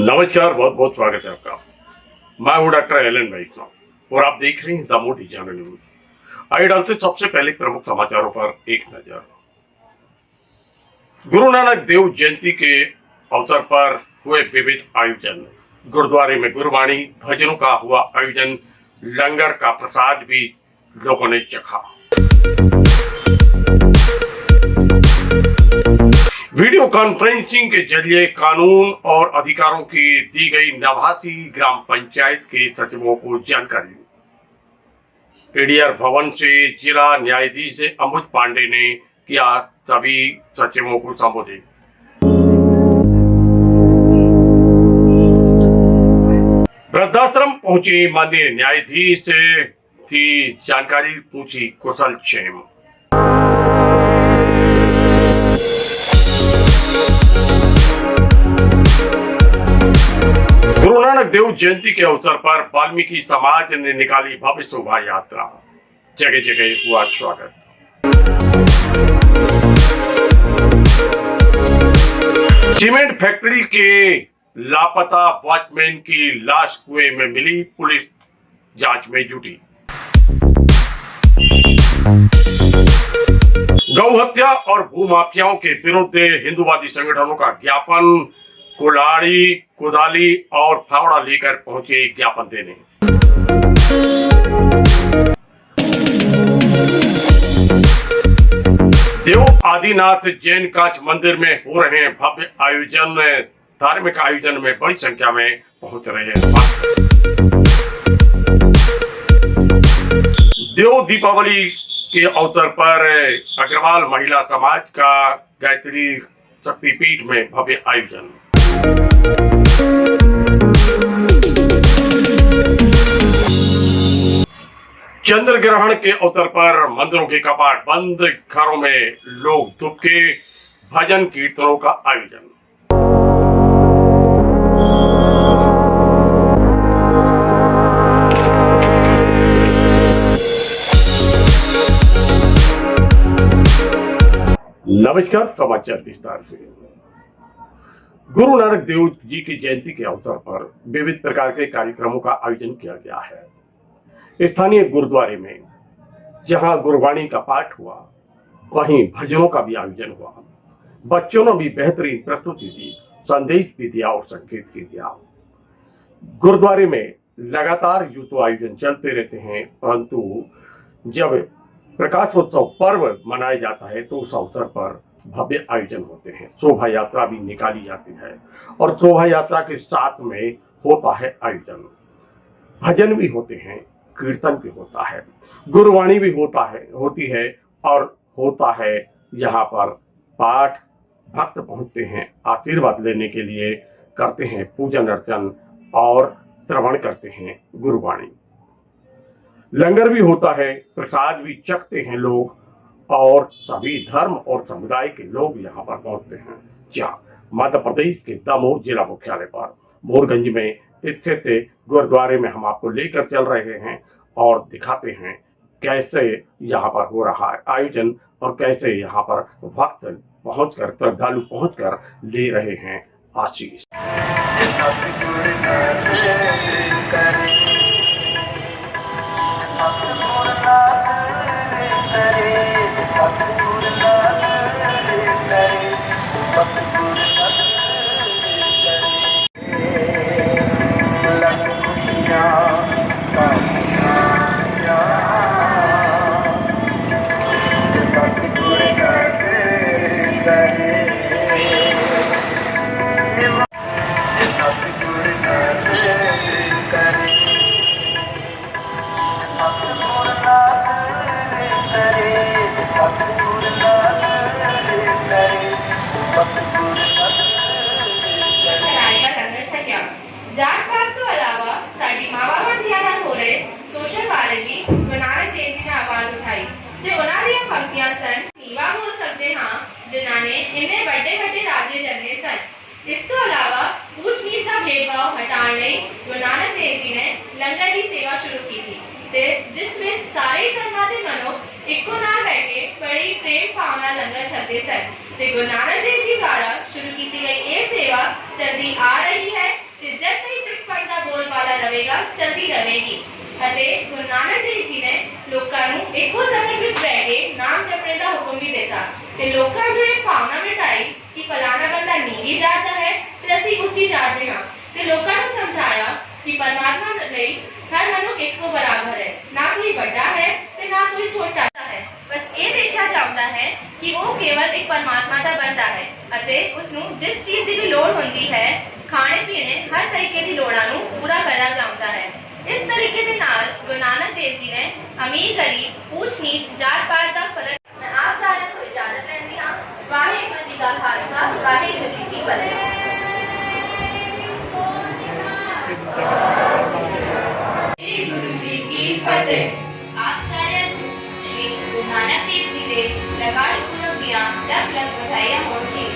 नमस्कार, बहुत बहुत स्वागत है आपका। मैं हूं डॉक्टर एलन वैष्णव और आप देख रहे हैं द मोदी चैनल न्यूज। आइए डालते सबसे पहले प्रमुख समाचारों पर एक नजर। गुरु नानक देव जयंती के अवसर पर हुए विविध आयोजन। गुरुद्वारे में गुरबाणी, भजनों का हुआ आयोजन, लंगर का प्रसाद भी लोगों ने चखा। वीडियो कॉन्फ्रेंसिंग के जरिए कानून और अधिकारों की दी गई नवासी ग्राम पंचायत के सचिवों को जानकारी। एडीआर भवन से जिला न्यायाधीश अमृत पांडे ने किया सभी सचिवों को संबोधित। वृद्धाश्रम पहुंचे माननीय न्यायाधीश से दी जानकारी, पूछी कुशल क्षेम। गुरु नानक देव जयंती के अवसर पर वाल्मीकि समाज ने निकाली भव्य शोभा यात्रा। जगह जगह हुआ स्वागत। सीमेंट फैक्ट्री के लापता वॉचमैन की लाश कुएं में मिली, पुलिस जांच में जुटी। गौ हत्या और भूमाफियाओं के विरुद्ध हिंदूवादी संगठनों का ज्ञापन। कुलाड़ी, कुदाली और फावड़ा लेकर पहुंचे ज्ञापन देने। देव आदिनाथ जैन कांच मंदिर में हो रहे हैं भव्य आयोजन। धार्मिक आयोजन में बड़ी संख्या में पहुंच रहे हैं। देव दीपावली के अवसर पर अग्रवाल महिला समाज का गायत्री शक्तिपीठ में भव्य आयोजन। चंद्र ग्रहण के अवसर पर मंदिरों के कपाट बंद, घरों में लोग दुबके, भजन कीर्तनों का आयोजन। नमस्कार, समाचार विस्तार से। गुरु नानक देव जी की जयंती के अवसर पर विविध प्रकार के कार्यक्रमों का आयोजन किया गया है। स्थानीय गुरुद्वारे में जहां गुरबाणी का पाठ हुआ, वहीं भजनों का भी आयोजन हुआ। बच्चों ने भी बेहतरीन प्रस्तुति दी, संदेश भी दिया और संकेत भी दिया। गुरुद्वारे में लगातार यूं तो आयोजन चलते रहते हैं, परंतु जब प्रकाशोत्सव पर्व मनाया जाता है तो उस अवसर पर भव्य आयोजन होते हैं। शोभा यात्रा भी निकाली जाती है और शोभा यात्रा के साथ में होता है आयोजन। भजन भी होते हैं, कीर्तन भी होता है, गुरुवाणी भी होती है और होता है यहाँ पर पाठ। भक्त पहुंचते हैं, आशीर्वाद लेने के लिए करते हैं पूजन अर्चन और श्रवण करते हैं गुरुवाणी। लंगर भी होता है, प्रसाद भी चखते हैं लोग और सभी धर्म और समुदाय के लोग यहाँ पर पहुंचते हैं। जहाँ मध्य प्रदेश के दमोह जिला मुख्यालय पर मोरगंज में स्थित गुरुद्वारे में हम आपको लेकर चल रहे हैं और दिखाते हैं कैसे यहाँ पर हो रहा है आयोजन और कैसे यहाँ पर भक्त पहुंचकर, श्रद्धालु पहुंचकर ले रहे हैं आशीष। जात पात तो अलावा साडी मावा बंदियां ਨਾਲ ਹੋ ਰਹੇ ਸੋਸ਼ਲ ਬਾਰੇ ਵੀ ਗੁਰੂ ਨਾਨਕ ਦੇਵ ਜੀ ਨੇ ਆਵਾਜ਼ ਉਠਾਈ ਤੇ ਉਹਨਾਂ ਦੀਆਂ ਪੰਕਤੀਆਂ ਸਨ। ਨੀਵਾ ਬੋਲ ਸਕਦੇ ਹਾਂ ਜਿਨ੍ਹਾਂ ਨੇ ਇੰਨੇ ਵੱਡੇ ਵੱਡੇ ਰਾਜੇ ਜਨਮੇ ਸਨ। ਇਸ ਤੋਂ ਇਲਾਵਾ ਊਚ ਨੀਚ ਦਾ ਭੇਦਭਾਵ ਹਟਾਉਣ ਲਈ ਗੁਰੂ ਨਾਨਕ ਦੇਵ ਜੀ ਨੇ ਲੰਗਰ ਦੀ ਸੇਵਾ ਸ਼ੁਰੂ ਕੀਤੀ ਤੇ ਜਿਸ ਵਿੱਚ ਸਾਰੇ ਧਰਮਾਂ ਦੇ ਮਨੁੱਖ ਇੱਕੋ ਨਾਲ ਬੈਠ ਕੇ ਬੜੀ ਪ੍ਰੇਮ ਭਾਵਨਾ ਲੰਗਰ ਛਕਦੇ ਸਨ ਤੇ ਗੁਰੂ ਨਾਨਕ ਦੇਵ ਜੀ ਦੁਆਰਾ ਸ਼ੁਰੂ ਕੀਤੀ ਗਈ ਇਹ ਸੇਵਾ ਚਲਦੀ ਆ ਰਹੀ ਹੈ। जब तक सिख पंथ ਦਾ ਬੋਲਬਾਲਾ ਰਹੇਗਾ ਚਲਦੀ ਰਹੇਗੀ ਅਤੇ ਗੁਰੂ ਨਾਨਕ ਦੇਵ ਜੀ ਨੇ ਲੋਕਾਂ ਨੂੰ ਇੱਕੋ ਸਮੇਂ ਵਿੱਚ ਬਹਿ ਕੇ ਨਾਮ ਜਪਣੇ ਦਾ ਹੁਕਮ ਵੀ ਦਿੱਤਾ ਤੇ ਲੋਕਾਂ ਨੂੰ ਇਹ ਭਾਵਨਾ ਬਿਠਾਈ ਕਿ ਫਲਾਣਾ ਬੰਦਾ ਨੀਵੀਂ ਜਾਤ ਦਾ ਹੈ ਤੇ ਅਸੀਂ ਉੱਚੀ ਜਾਤ ਦੇ ਹਾਂ ਤੇ ਲੋਕਾਂ ਨੂੰ ਸਮਝਾਇਆ ਕਿ ਪਰਮਾਤਮਾ ਲਈ ਹਰ ਮਨੁੱਖ ਇੱਕੋ ਬਰਾਬਰ ਹੈ ਨਾ ਕੋਈ ਵੱਡਾ ਹੈ ਤੇ ਨਾ ਕੋਈ ਛੋਟਾ ਹੈ ਬਸ ਇਹ ਦੇਖਿਆ ਜਾਂਦਾ ਹੈ ਕਿ ਉਹ ਕੇਵਲ ਇੱਕ ਪਰਮਾਤਮਾ ਦਾ ਬੰਦਾ ਹੈ ਅਤੇ ਉਸ ਨੂੰ ਜਿਸ ਚੀਜ਼ ਦੀ ਵੀ ਲੋੜ ਹੁੰਦੀ ਹੈ ਖਾਣੇ ਪੀਣੇ ਹਰ ਤਰੀਕੇ ਦੀ ਲੋੜਾਂ ਨੂੰ ਪੂਰਾ ਕਰਿਆ ਜਾਂਦਾ ਹੈ ਇਸ ਤਰੀਕੇ ਦੇ ਨਾਲ ਗੁਰੂ ਨਾਨਕ ਦੇਵ ਜੀ ਨੇ ਅਮੀਰ ਗਰੀਬ ਊਚ ਨੀਚ ਜਾਤ ਪਾਤ ਦਾ ਫਰਕ ਮੈਂ ਆਪ ਸਾਰਿਆਂ ਤੋਂ ਇਜਾਜ਼ਤ ਲੈਂਦੀ ਹਾਂ ਵਾਹਿਗੁਰੂ ਜੀ ਦਾ ਖਾਲਸਾ ਵਾਹਿਗੁਰੂ ਜੀ ਕੀ ਫਤਿਹ ਗੁਰੂ ਜੀ ਕੀ ਫਤਿਹ ਆਪ ਸਾਰਿਆਂ ਨੂੰ ਸ਼੍ਰੀ ਗੁਰੂ ਨਾਨਕ ਦੇਵ ਜੀ ਦੇ ਪ੍ਰਕਾਸ਼ ਪੁਰਬ ਦੀਆਂ ਲੱਖ ਲੱਖ ਵਧਾਈਆਂ ਹੋਣ ਜੀ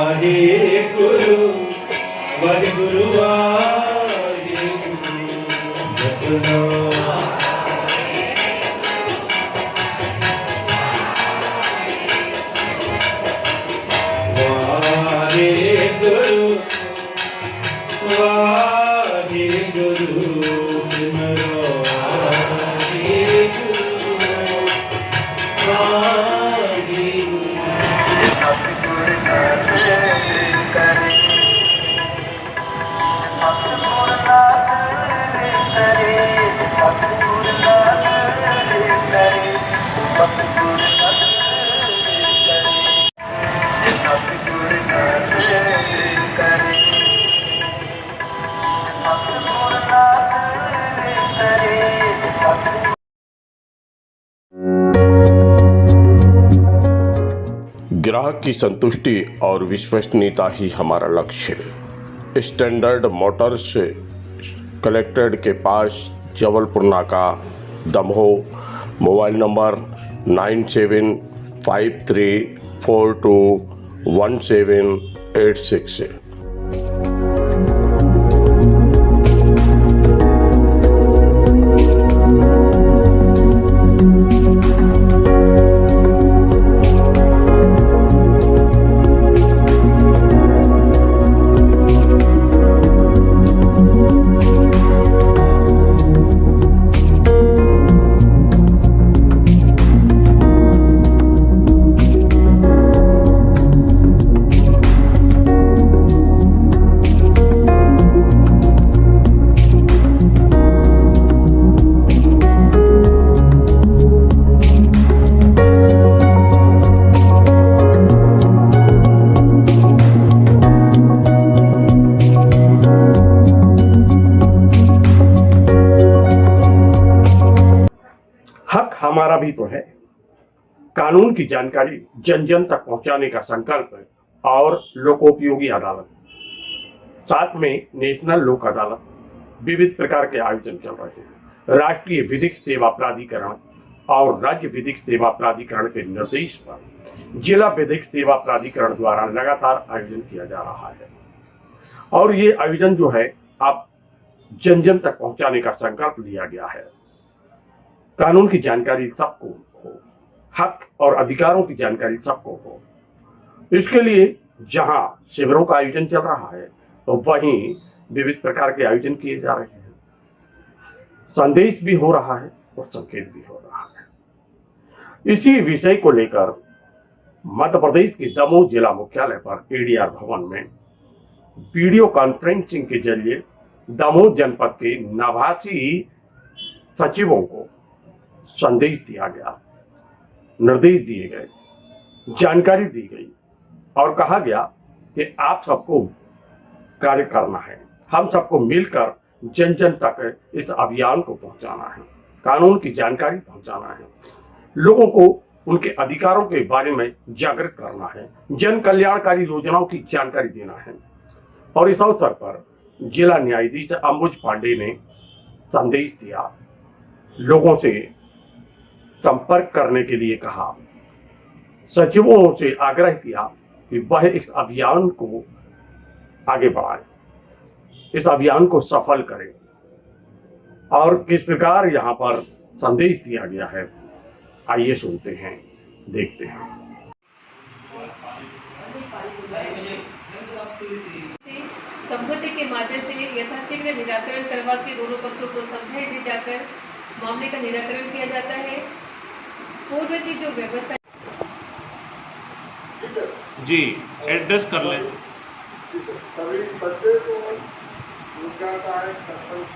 ਵਾਹਿਗੁਰੂ ਵਾਹਿਗੁਰੂ ਜਪਨਾ ਵਾਹਿਗੁਰੂ ਵਾਹਿਗੁਰੂ ਸਿਮਰੋ ਵਾਹਿਗੁਰੂ ग्राहक की संतुष्टि और विश्वसनीयता ही हमारा लक्ष्य है। स्टैंडर्ड मोटर्स कलेक्ट्रेट के पास, जबलपुर नाका, दमोह। मोबाइल नंबर 9753421786 है। हक हमारा भी तो है। कानून की जानकारी जन जन तक पहुंचाने का संकल्प है और लोकोपयोगी अदालत, साथ में नेशनल लोक अदालत, विविध प्रकार के आयोजन चल रहे हैं। राष्ट्रीय विधिक सेवा प्राधिकरण और राज्य विधिक सेवा प्राधिकरण के निर्देश पर जिला विधिक सेवा प्राधिकरण द्वारा लगातार आयोजन किया जा रहा है और ये आयोजन जो है अब जन जन तक पहुंचाने का संकल्प लिया गया है। कानून की जानकारी सबको हो, हक और अधिकारों की जानकारी सबको हो। इसके लिए जहां शिविरों का आयोजन चल रहा है तो वहीं विविध प्रकार के आयोजन किए जा रहे हैं। संदेश भी हो रहा है और संकेत भी हो रहा है। इसी विषय को लेकर मध्य प्रदेश के दमोह जिला मुख्यालय पर एडीआर भवन में वीडियो कॉन्फ्रेंसिंग के जरिए दमोह जनपद के 89 सचिवों को संदेश दिया गया, निर्देश दिए गए, जानकारी दी गई और कहा गया कि आप सबको कार्य करना है। हम सबको मिलकर जन जन तक इस अभियान को पहुंचाना है, कानून की जानकारी पहुंचाना है, लोगों को उनके अधिकारों के बारे में जागृत करना है, जन कल्याणकारी योजनाओं की जानकारी देना है। और इस अवसर पर जिला न्यायाधीश अंबुज पांडे ने संदेश दिया, लोगों से संपर्क करने के लिए कहा, सचिवों से आग्रह किया कि वह इस अभियान को आगे बढ़ाएं, इस अभियान को सफल करें। और किस प्रकार यहाँ पर संदेश दिया गया है, आइए सुनते हैं, देखते हैं। समझौते के माध्यम से यथाशीघ्र निराकरण करवा के दोनों पक्षों को समझाई दी जाकर मामले का निराकरण किया जाता है। पूर्व की जो व्यवस्था जी एड्रेस कर लें। सभी सचिव और मुद्दा सहायक सरपंच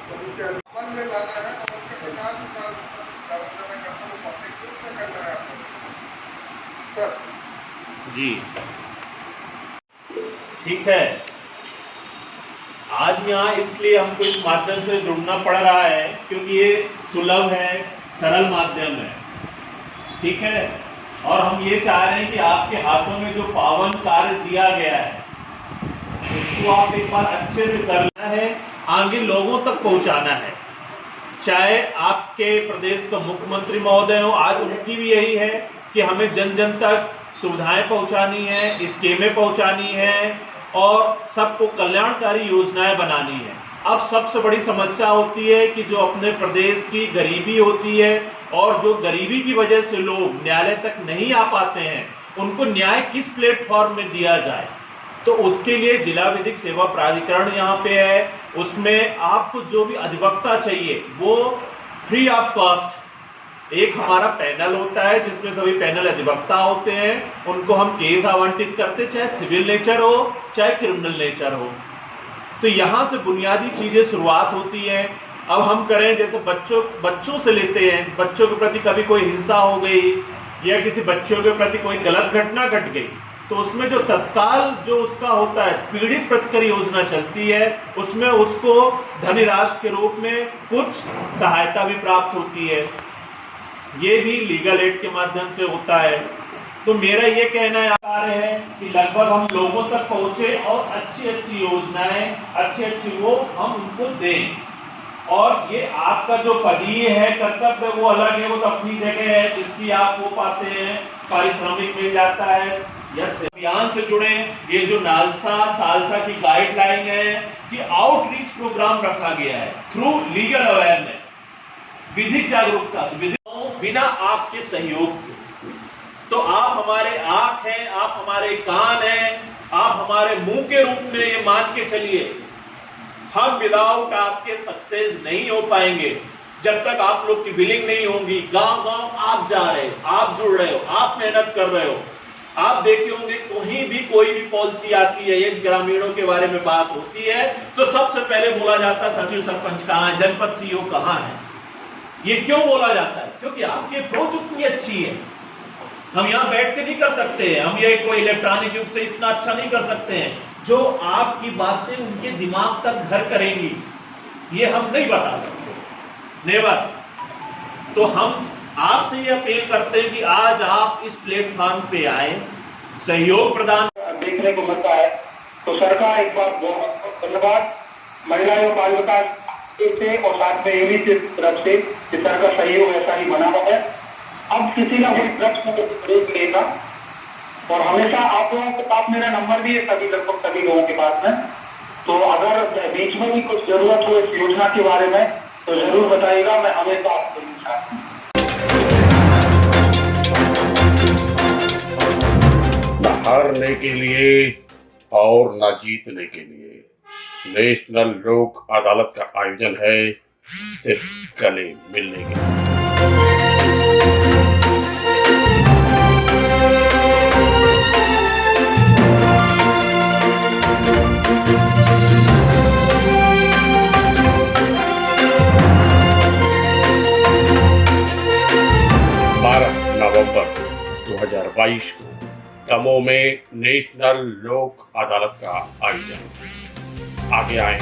सभी के अनुमान में लाना है और उसके प्रकार में करना है सर। जी ठीक है, आज यहाँ इसलिए हमको इस माध्यम से जुड़ना पड़ रहा है क्योंकि ये सुलभ है, सरल माध्यम है, ठीक है। और हम ये चाह रहे हैं कि आपके हाथों में जो पावन कार्य दिया गया है उसको आप एक बार अच्छे से करना है, आगे लोगों तक पहुंचाना है। चाहे आपके प्रदेश का मुख्यमंत्री महोदय हो, आज उनकी भी यही है कि हमें जन जन तक सुविधाएं पहुंचानी है, स्कीमें पहुंचानी है और सबको कल्याणकारी योजनाएं बनानी है। अब सबसे बड़ी समस्या होती है कि जो अपने प्रदेश की गरीबी होती है और जो गरीबी की वजह से लोग न्यायालय तक नहीं आ पाते हैं, उनको न्याय किस प्लेटफॉर्म में दिया जाए। तो उसके लिए जिला विधिक सेवा प्राधिकरण यहाँ पे है, उसमें आपको जो भी अधिवक्ता चाहिए वो फ्री ऑफ कॉस्ट एक हमारा पैनल होता है जिसमें सभी पैनल अधिवक्ता होते हैं, उनको हम केस आवंटित करते, चाहे सिविल नेचर हो चाहे क्रिमिनल नेचर हो। तो यहाँ से बुनियादी चीजें शुरुआत होती है। अब हम करें जैसे बच्चों से लेते हैं, बच्चों के प्रति कभी कोई हिंसा हो गई या किसी बच्चों के प्रति कोई गलत घटना घट गई तो उसमें जो तत्काल जो उसका होता है पीड़ित प्रतिकर योजना चलती है, उसमें उसको धनराशि के रूप में कुछ सहायता भी प्राप्त होती है। ये भी लीगल एड के माध्यम से होता है। तो मेरा ये कहना है कि लगभग हम लोगों तक पहुंचे और अच्छी अच्छी योजनाएं, अच्छी वो हम उनको दें। और ये आपका जो पदीय है, कर्तव्य, वो अलग है, वो तो अपनी जगह है, जिसकी आप वो पाते हैं, पारिश्रमिक मिल जाता है। यस, अभियान से जुड़े। ये जो नालसा सालसा की गाइडलाइन है कि आउटरीच प्रोग्राम रखा गया है थ्रू लीगल अवेयरनेस, विधिक जागरूकता। बिना आपके सहयोग के तो आप हमारे आंख हैं, आप हमारे कान हैं, आप हमारे मुंह के रूप में ये मान के चलिए, हम विदाउट आपके सक्सेस नहीं हो पाएंगे जब तक आप लोग की विलिंग नहीं होंगी। गांव गांव आप जा रहे हो, आप जुड़ रहे हो, आप मेहनत कर रहे हो। आप देखे होंगे कहीं भी कोई भी पॉलिसी आती है, ये ग्रामीणों के बारे में बात होती है तो सबसे पहले बोला जाता है सचिव सरपंच कहाँ है, जनपद सीईओ कहाँ है। ये क्यों बोला जाता है? क्योंकि आपकी अप्रोच उतनी अच्छी है। हम यहाँ बैठ के नहीं कर सकते हैं, हम ये कोई इलेक्ट्रॉनिक युग से इतना अच्छा नहीं कर सकते हैं। जो आपकी बातें उनके दिमाग तक घर करेंगी ये हम नहीं बता सकते, नेवर। तो हम आपसे ये अपील करते हैं कि आज आप इस प्लेटफॉर्म पे आए, सहयोग प्रदान देखने को मिलता है। तो सरकार एक बार बहुत धन्यवाद महिला एवं बाल विकास से और साथ में एवी की तरफ से कि सर का सहयोग ऐसा ही बना हुआ है। अब किसी ना कोई प्रश्न को देख लेगा और हमेशा आप लोगों के पास मेरा नंबर भी है, सभी लगभग सभी लोगों के पास में। तो अगर बीच में भी कुछ जरूरत हो इस योजना के बारे में तो जरूर बताइएगा, मैं हमेशा आपको साथ हूं। न हारने के लिए और न जीतने के लिए नेशनल लोक अदालत का आयोजन है, सिर्फ गले मिलने के लिए। नवंबर 2022 को दमोह में नेशनल लोक अदालत का आयोजन। आगे आए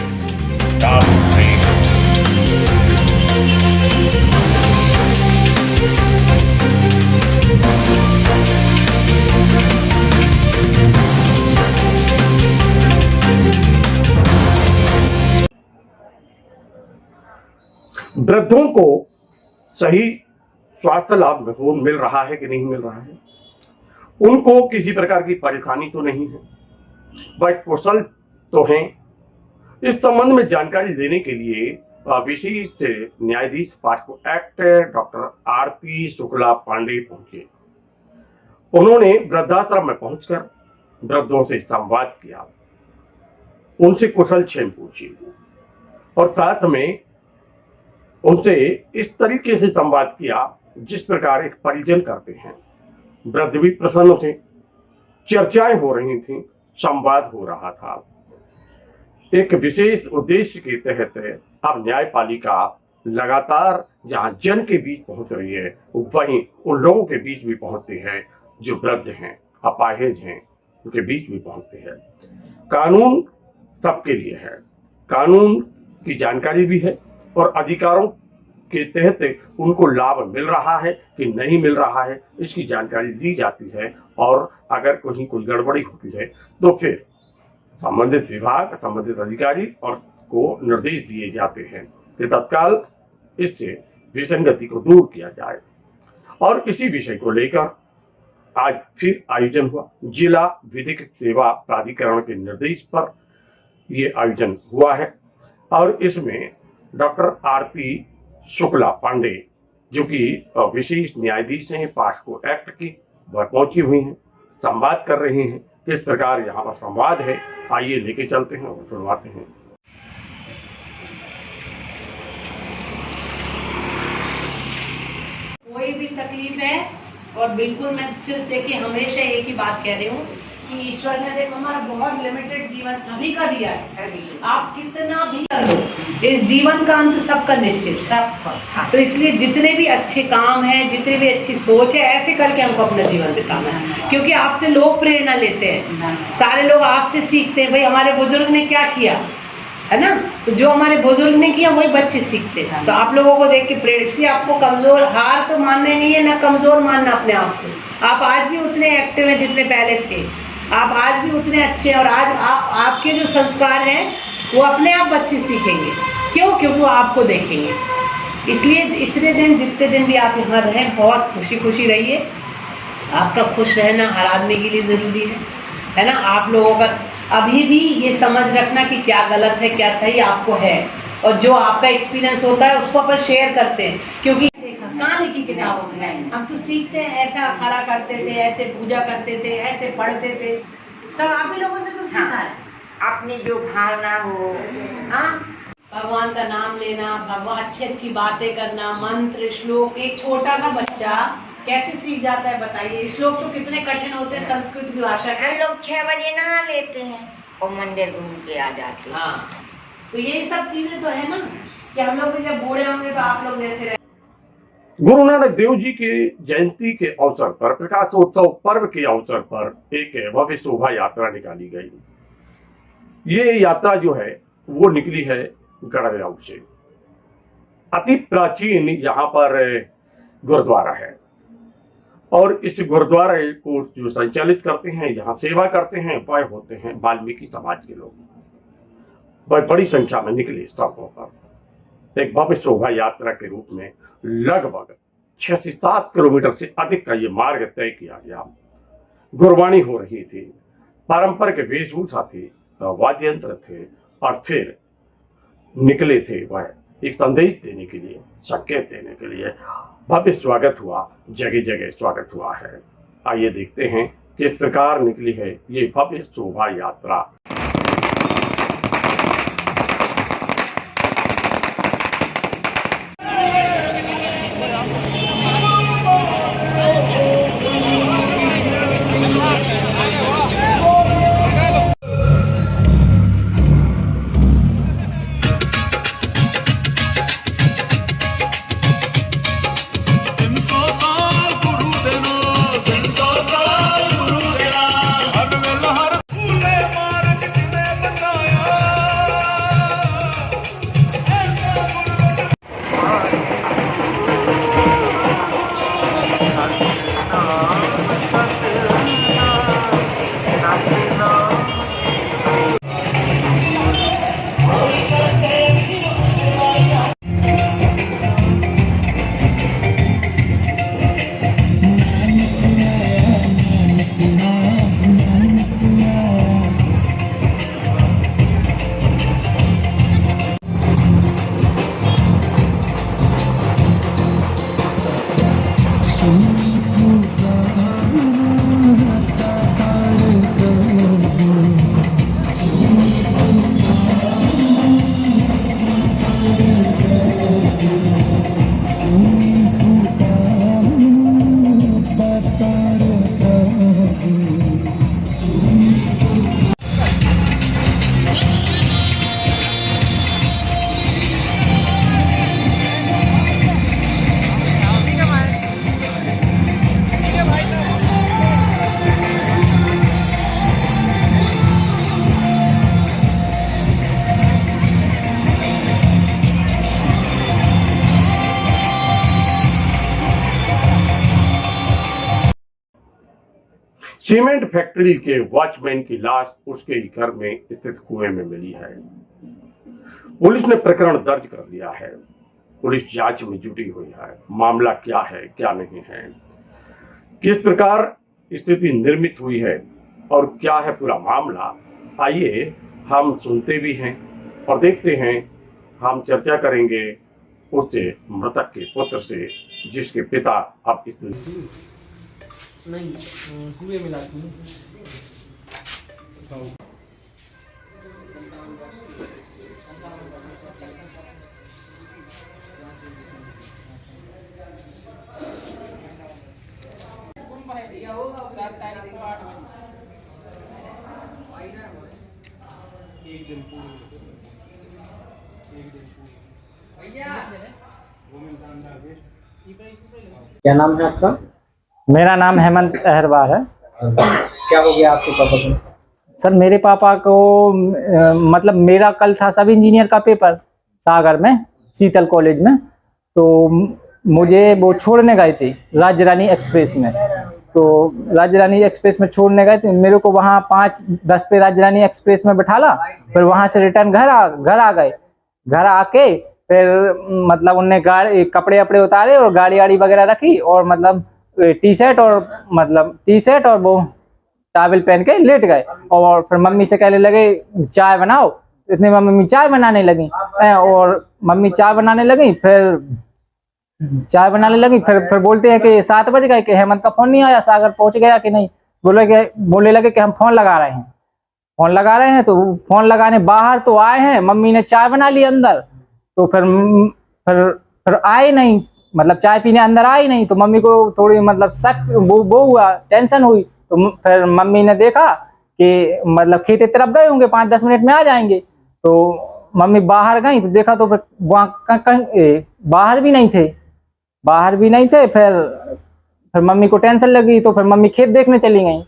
वृद्धों को सही स्वास्थ्य लाभ मिल रहा है कि नहीं मिल रहा है, उनको किसी प्रकार की परेशानी तो नहीं है, वह कुशल तो हैं। इस संबंध में जानकारी देने के लिए विशिष्ट न्यायाधीश पास्को एक्ट डॉक्टर आरती शुक्ला पांडे पहुंचे। उन्होंने वृद्धाश्रम में पहुंचकर वृद्धों से संवाद किया, उनसे कुशल क्षेम पूछी और साथ में उनसे इस तरीके से संवाद किया जिस प्रकार एक परिजन करते हैं। वृद्ध भी प्रसन्न थे, चर्चाएं हो रही थी, संवाद हो रहा था। एक विशेष उद्देश्य के तहत अब न्यायपालिका लगातार जहां जन के बीच पहुंच रही है वहीं उन लोगों के बीच भी पहुंचती है जो वृद्ध हैं, अपाहिज हैं, उनके बीच भी पहुंचते हैं। कानून सबके लिए है, कानून की जानकारी भी है और अधिकारों के तहत उनको लाभ मिल रहा है कि नहीं मिल रहा है इसकी जानकारी दी जाती है। और अगर कहीं कोई गड़बड़ी होती है तो फिर संबंधित विभाग, संबंधित अधिकारी और को निर्देश दिए जाते हैं कि तत्काल इससे विसंगति को दूर किया जाए। और इसी विषय को लेकर आज फिर आयोजन हुआ। जिला विधिक सेवा प्राधिकरण के निर्देश पर ये आयोजन हुआ है और इसमें डॉक्टर आरती शुक्ला पांडे जो कि विशेष न्यायाधीश हैं पास्को एक्ट की, वह पहुंची हुई हैं, संवाद कर रही हैं। किस प्रकार यहाँ पर संवाद है आइए लेके चलते हैं और सुनवाते हैं। कोई भी तकलीफ है और बिल्कुल मैं सिर्फ देखिए हमेशा एक ही बात कह रही हूँ कि ईश्वर ने देखो हमारा बहुत लिमिटेड जीवन सभी का दिया है, आप कितना भी कर लो इस जीवन का अंत सबका निश्चित सबका। तो इसलिए जितने भी अच्छे काम हैं, जितने भी अच्छी सोच है, ऐसे करके हमको अपना जीवन बिताना है, क्योंकि आपसे लोग प्रेरणा लेते हैं, सारे लोग आपसे सीखते हैं। भाई हमारे बुजुर्ग ने क्या किया है ना, तो जो हमारे बुजुर्ग ने किया वही बच्चे सीखते हैं। तो आप लोगों को देख के प्रेरणा, इसलिए आपको कमजोर हार तो मानना नहीं है, ना कमजोर मानना अपने आप को। आप आज भी उतने एक्टिव हैं जितने पहले थे, आप आज भी उतने अच्छे हैं, और आज आपके जो संस्कार हैं वो अपने आप बच्चे सीखेंगे। क्यों? क्योंकि वो आपको देखेंगे। इसलिए इतने दिन, जितने दिन भी आप यहाँ रहें, बहुत खुशी खुशी रहिए। आपका खुश रहना हर आदमी के लिए ज़रूरी है ना। आप लोगों का अभी भी ये समझ रखना कि क्या गलत है क्या सही आपको है, और जो आपका एक्सपीरियंस होता है उसको अपन शेयर करते हैं। क्योंकि देखा कहाँ लिखी किताबों में, हम तो सीखते हैं, ऐसा खड़ा करते थे, ऐसे पूजा करते थे, ऐसे पढ़ते थे, सब आप ही लोगों से तो सीखा है। अपनी जो भावना हो, हाँ, भगवान का नाम लेना, भगवान अच्छी बातें करना, मंत्र श्लोक, एक छोटा सा बच्चा कैसे सीख जाता है बताइए। श्लोक तो कितने कठिन होते हैं संस्कृत की भाषा के। हम लोग 6 बजे नहा लेते हैं और मंदिर घूम के आ जाते हैं। हाँ, तो ये सब चीजें तो है ना कि हम लोग भी जब बूढ़े होंगे तो आप लोग जैसे रहे। गुरु नानक देव जी की जयंती के अवसर पर, प्रकाशोत्सव पर्व के अवसर पर एक भव्य शोभा यात्रा निकाली गई। ये यात्रा जो है वो निकली है गढ़गांव से। अति प्राचीन यहाँ पर गुरुद्वारा है, और इस गुरुद्वारे को जो संचालित करते हैं, यहाँ सेवा करते हैं, वह होते हैं वाल्मीकि समाज के लोग। वह बड़ी संख्या में निकले सड़कों पर एक भव्य शोभा यात्रा के रूप में। लगभग 6 से 7 किलोमीटर से अधिक का ये मार्ग तय किया गया। गुरबाणी हो रही थी, पारंपरिक वेशभूषा थी, वाद्य यंत्र थे, और फिर निकले थे वह एक संदेश देने के लिए, संकेत देने के लिए। भव्य स्वागत हुआ, जगह जगह स्वागत हुआ है। आइए देखते हैं किस प्रकार निकली है ये भव्य शोभा यात्रा। सीमेंट फैक्ट्री के वॉचमैन की लाश उसके ही घर में स्थित कुएं में मिली है। पुलिस ने प्रकरण दर्ज कर लिया है। पुलिस जांच में जुटी हुई है। मामला क्या है क्या नहीं है, किस प्रकार स्थिति निर्मित हुई है और क्या है पूरा मामला, आइए हम सुनते भी हैं और देखते हैं। हम चर्चा करेंगे उससे, मृतक के पुत्र से, जिसके पिता अब इस नहीं कुएं में लाती हूँ। एक दिन क्या नाम है आपका? मेरा नाम हेमंत अहरवार है। क्या हो गया आपके पापा को? सर मेरे पापा को मतलब मेरा कल था सब इंजीनियर का पेपर सागर में, शीतल कॉलेज में। तो मुझे वो छोड़ने गए थे राज्य रानी एक्सप्रेस में। तो राज्य रानी एक्सप्रेस में छोड़ने गए थे, मेरे को वहाँ 5:10 पे राज्य रानी एक्सप्रेस में बैठाला। फिर वहाँ से रिटर्न घर आ गए। घर आके फिर मतलब उनने गाड़ी कपड़े वपड़े उतारे और गाड़ी वाड़ी वगैरह रखी और मतलब टी शर्ट और वो टॉवल पहन के लेट गए। और फिर मम्मी से कहने लगे चाय बनाओ। इतने में मम्मी चाय बनाने लगी और मम्मी चाय बनाने लगी। फिर बोलते हैं कि 7 बज गए कि हेमंत का फोन नहीं आया, सागर पहुंच गया कि नहीं। बोलने लगे कि हम फोन लगा रहे हैं। तो फोन लगाने बाहर तो आए हैं, मम्मी ने चाय बना ली अंदर। तो फिर आए नहीं, मतलब चाय पीने अंदर आए नहीं। तो मम्मी को थोड़ी मतलब शक वो हुआ, टेंशन हुई। तो फिर मम्मी ने देखा कि मतलब खेत की तरफ गए होंगे, 5-10 मिनट में आ जाएंगे। तो मम्मी बाहर गई तो देखा तो फिर वहाँ कहीं बाहर भी नहीं थे। फिर मम्मी को टेंशन लगी तो फिर मम्मी खेत देखने चली गई।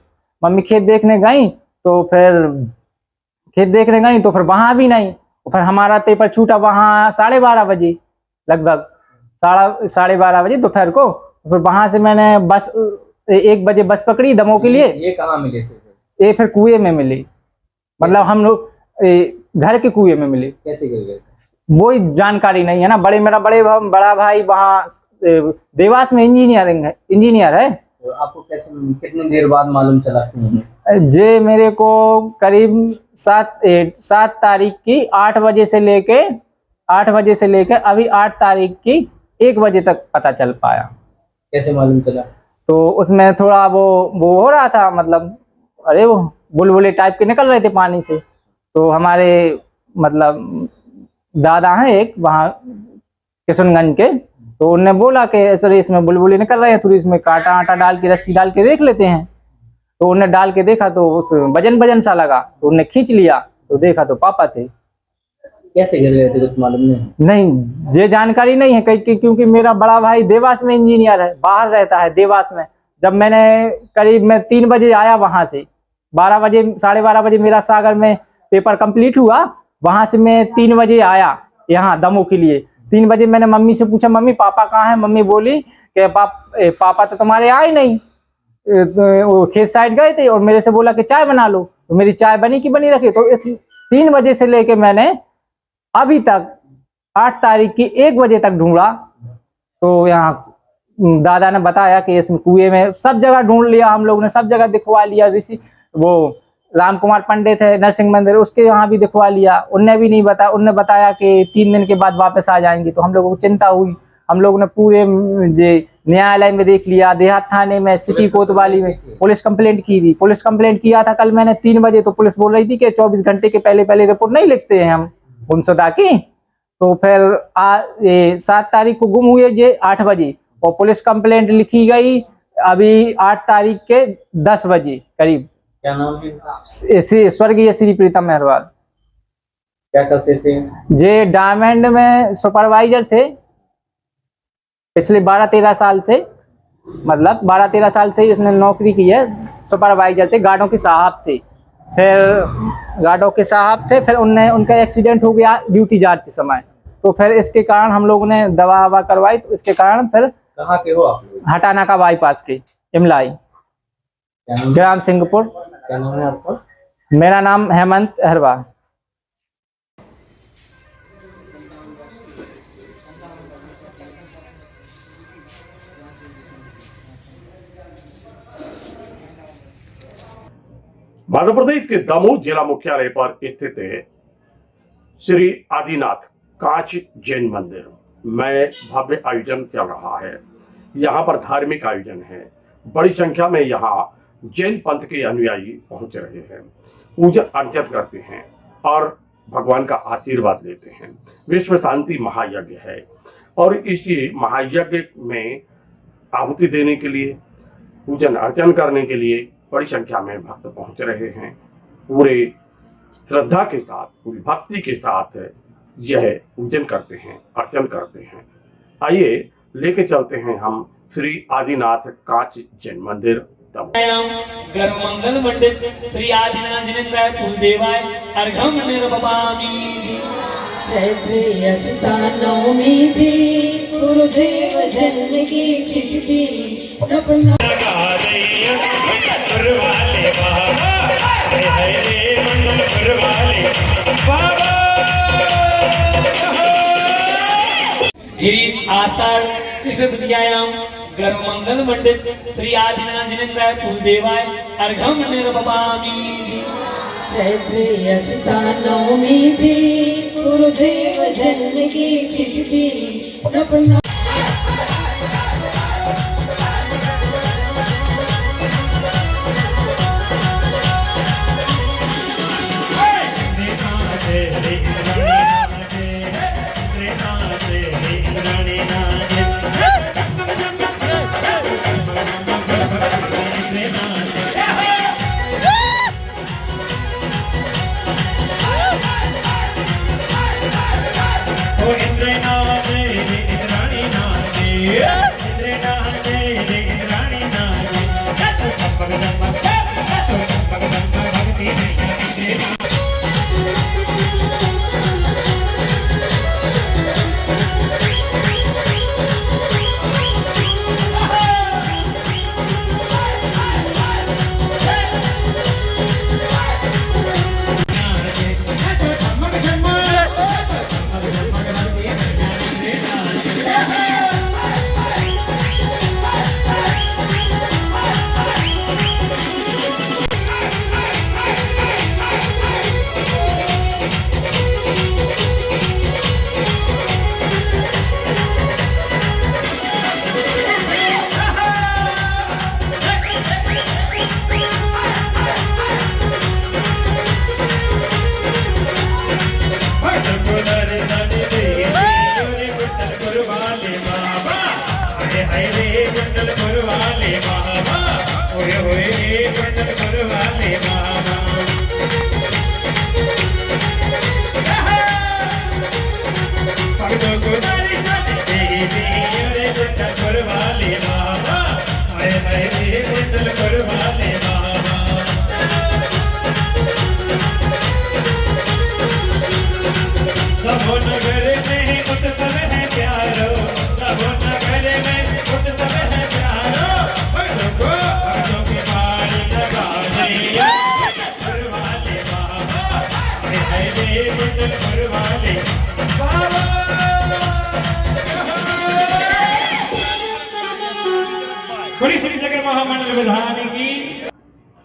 खेत देखने गई तो फिर वहां भी नहीं। फिर हमारा पेपर छूटा वहां 12:30 बजे, लगभग 12:30 बजे दोपहर को। फिर वहां से मैंने 1 बजे बस पकड़ी दमोह के लिए। ये कहाँ मिले थे? ये फिर कुएं में मिली, मतलब हम लोग घर के कुएं में मिली। कैसे गिर गए? वो जानकारी नहीं है ना। मेरा बड़ा भाई वहाँ देवास में इंजीनियर है। तो आपको कैसे, कितनी देर बाद मालूम चला? जे मेरे को करीब 7 तारीख की 8 बजे से लेके अभी 8 तारीख की 1 बजे तक पता चल पाया। कैसे मालूम चला? तो उसमें थोड़ा वो हो रहा था, मतलब अरे वो बुलबुले टाइप के निकल रहे थे पानी से। तो हमारे मतलब दादा हैं एक वहाँ किशनगंज के, तो उनने बोला कि सर इसमें बुलबुले निकल रहे हैं, थोड़ी इसमें कांटा आटा डाल के रस्सी डाल के देख लेते हैं। तो उन्हें डाल के देखा तो वजन सा लगा, तो उन्हें खींच लिया तो देखा तो पापा थे। कैसे गिर गए थे कुछ मालूम नहीं, ये जानकारी नहीं है क्योंकि मेरा बड़ा भाई देवास में इंजीनियर है, बाहर रहता है देवास में। जब मैंने करीब 3 बजे आया वहां से, 12:30 बजे मेरा सागर में पेपर कंप्लीट हुआ। वहां से मैं 3 बजे आया यहाँ दमोह के लिए। 3 बजे मैंने मम्मी से पूछा मम्मी पापा कहाँ है। मम्मी बोली कि पापा तो तुम्हारे आए नहीं, वो खेत साइड गए थे। और मेरे से बोला कि चाय बना लो, तो मेरी चाय बनी की बनी रखी। तो 3 बजे से लेके मैंने अभी तक 8 तारीख की 1 बजे तक ढूंढा। तो यहाँ दादा ने बताया कि इसमें कुएं में सब जगह ढूंढ लिया, हम लोग ने सब जगह दिखवा लिया। ऋषि वो राम कुमार पंडित है नरसिंह मंदिर, उसके यहाँ भी दिखवा लिया, उनने भी नहीं बताया। उनने बताया कि 3 दिन के बाद वापस आ जाएंगे। तो हम लोगों को चिंता हुई। हम लोगों ने पूरे न्यायालय में देख लिया, देहात थाने में, सिटी कोतवाली में पुलिस कंप्लेंट की थी। पुलिस कंप्लेंट किया था कल मैंने 3 बजे। तो पुलिस बोल रही थी कि 24 घंटे के पहले रिपोर्ट नहीं लिखते हैं हम गुमशुदा की। तो फिर 7 तारीख को गुम हुए ये 8 बजे, और पुलिस कंप्लेंट लिखी गई अभी 8 तारीख के 10 बजे करीब। क्या नाम है? स्वर्गीय श्री प्रीतम अहरवाल। क्या करते थे? जे डायमंड में सुपरवाइजर थे पिछले 12-13 साल से, मतलब 12-13 साल से उसने नौकरी की है। सुपरवाइजर थे, गार्डों के साहब थे। फिर उनका एक्सीडेंट हो गया ड्यूटी जाते समय। तो फिर इसके कारण हम लोगों ने दवा ववा करवाई। तो इसके कारण फिर कहाँ के हो आप? हटाना का बाईपास के इमलाई, ग्राम सिंहपुर। क्या नाम है आपका? मेरा नाम हेमंत अहरवाल। मध्य प्रदेश के दमोह जिला मुख्यालय पर स्थित श्री आदिनाथ कांच जैन मंदिर में भव्य आयोजन चल रहा है। यहाँ पर धार्मिक आयोजन है। बड़ी संख्या में यहाँ जैन पंथ के अनुयायी पहुंच रहे हैं, पूजा अर्चन करते हैं और भगवान का आशीर्वाद लेते हैं। विश्व शांति महायज्ञ है और इसी महायज्ञ में आहुति देने के लिए, पूजन अर्चन करने के लिए बड़ी संख्या में भक्त पहुंच रहे हैं। पूरे श्रद्धा के साथ, पूरी भक्ति के साथ यह पूजन करते हैं, अर्चन करते हैं। आइए लेके चलते हैं हम श्री आदिनाथ कांच जैन मंदिर गर्भ मंगल मंडित श्री आदिनाथ जिनेन्द्राय कुलदेवाय अर्घम निर्वपामि। चैत्र अष्टा नवमी थी गुरुदेव जन्म की तिथि, अपना गिरी आषाढ़ कृष्ण तृतीयायां गर्भ मंगल मंडित श्री आदिनाथ जिनेन्द्राय कुलदेवाय अर्घम निर्वपामि। चैत्रयस्ता नवमी दी गुरुदेव जन्म की तिथि अपना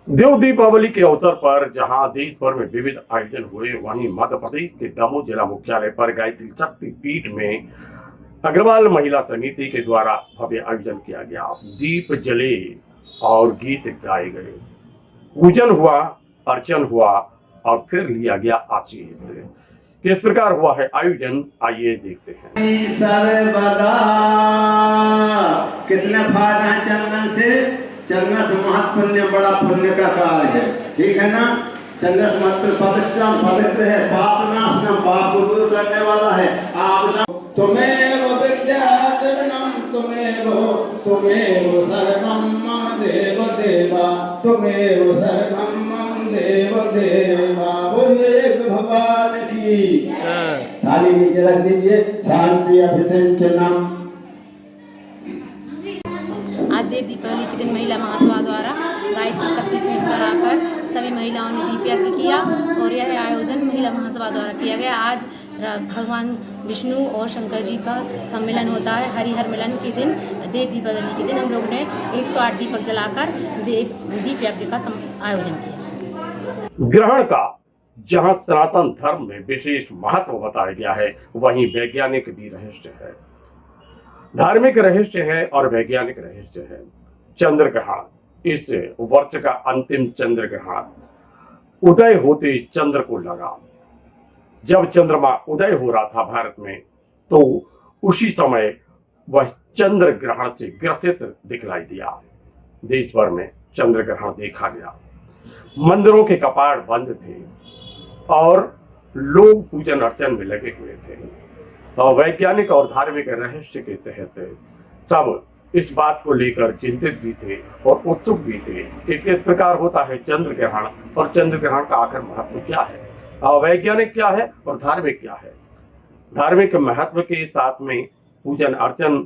देव दीपावली के अवसर पर जहां देश भर में विविध आयोजन हुए, वहीं मध्य प्रदेश के दमोह जिला मुख्यालय पर गायत्री शक्ति पीठ में अग्रवाल महिला समिति के द्वारा भव्य आयोजन किया गया। दीप जले और गीत गाए गए, पूजन हुआ, अर्चन हुआ और फिर लिया गया आशीष। किस प्रकार हुआ है आयोजन, आइए देखते हैं। सर्वदा कितने फायदे हैं चंदन से? चंदन से महत्वपूर्ण बड़ा पुण्य का कार्य है, ठीक है ना। चंदन से महत्व पवित्र है, पाप नाशनम, पाप को दूर करने वाला है। आप तुम्हें वो विद्याधरनम, तुम्हें वो सर्वम मम देव देवा, तुम्हें वो सर्वम मम देव देवा। बोलिए भगवान की। थाली नीचे रख दीजिए। शांति अभिषेचनम। आज देव दीपावली के दिन महिला महासभा द्वारा गायत्री शक्तिपीठ पर आकर सभी महिलाओं ने दीप यज्ञ किया और यह आयोजन महिला महासभा द्वारा किया गया। आज भगवान विष्णु और शंकर जी का मिलन होता है। हरिहर मिलन के दिन, देव दीपावली के दिन हम लोगों ने 108 दीपक जलाकर दीप यज्ञ का आयोजन किया। ग्रहण का जहां सनातन धर्म में विशेष महत्व बताया गया है, वहीं वैज्ञानिक भी रहस्य है, धार्मिक रहस्य है और वैज्ञानिक रहस्य है। चंद्र ग्रहण, इस वर्ष का अंतिम चंद्र ग्रहण उदय होते चंद्र को लगा। जब चंद्रमा उदय हो रहा था भारत में, तो उसी समय वह चंद्र ग्रहण से ग्रसित दिखलाई दिया। देश भर में चंद्र ग्रहण देखा गया। मंदिरों के कपाट बंद थे और लोग पूजन अर्चन में लगे हुए थे। और वैज्ञानिक और धार्मिक रहस्य के तहत सब इस बात को लेकर चिंतित भी थे और उत्सुक भी थे कि किस प्रकार होता है चंद्र ग्रहण और चंद्र ग्रहण का आखिर महत्व क्या है, वैज्ञानिक क्या है और धार्मिक क्या है। धार्मिक महत्व के साथ में पूजन अर्चन,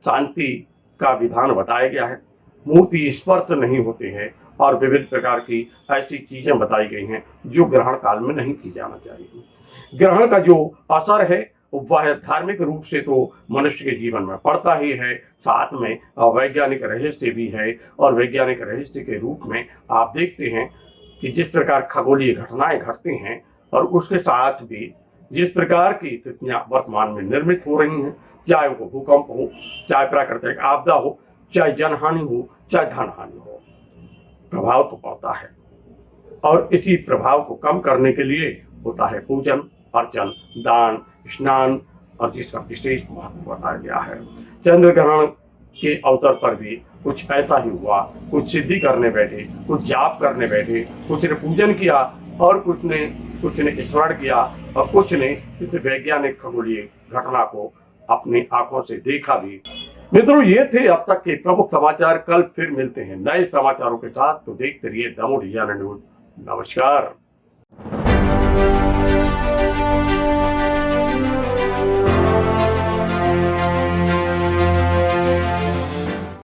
शांति का विधान बताया गया है। मूर्ति स्पर्श नहीं होते हैं और विभिन्न प्रकार की ऐसी चीजें बताई गई हैं जो ग्रहण काल में नहीं की जाना चाहिए। ग्रहण का जो असर है वह धार्मिक रूप से तो मनुष्य के जीवन में पड़ता ही है, साथ में वैज्ञानिक रहस्य भी है। और वैज्ञानिक रहस्य के रूप में आप देखते हैं कि जिस प्रकार खगोलीय घटनाएं घटती हैं और उसके साथ भी जिस प्रकार की स्थितियां वर्तमान में निर्मित हो रही हैं, चाहे वो भूकंप हो, चाहे प्राकृतिक आपदा हो, चाहे जनहानि हो, चाहे धन हानि हो, प्रभाव तो पड़ता है। और इसी प्रभाव को कम करने के लिए होता है पूजन अर्चन, दान, स्नान, और जिसका विशेष महत्व बताया गया है। चंद्र ग्रहण के अवसर पर भी कुछ ऐसा ही हुआ। कुछ सिद्धि करने बैठे, कुछ जाप करने बैठे, कुछ ने पूजन किया और कुछ ने स्मरण किया और कुछ ने इस वैज्ञानिक खगोलीय घटना को अपनी आंखों से देखा भी। मित्रों, ये थे अब तक के प्रमुख समाचार। कल फिर मिलते हैं नए समाचारों के साथ, तो देखते रहिए दमोह न्यूज। नमस्कार।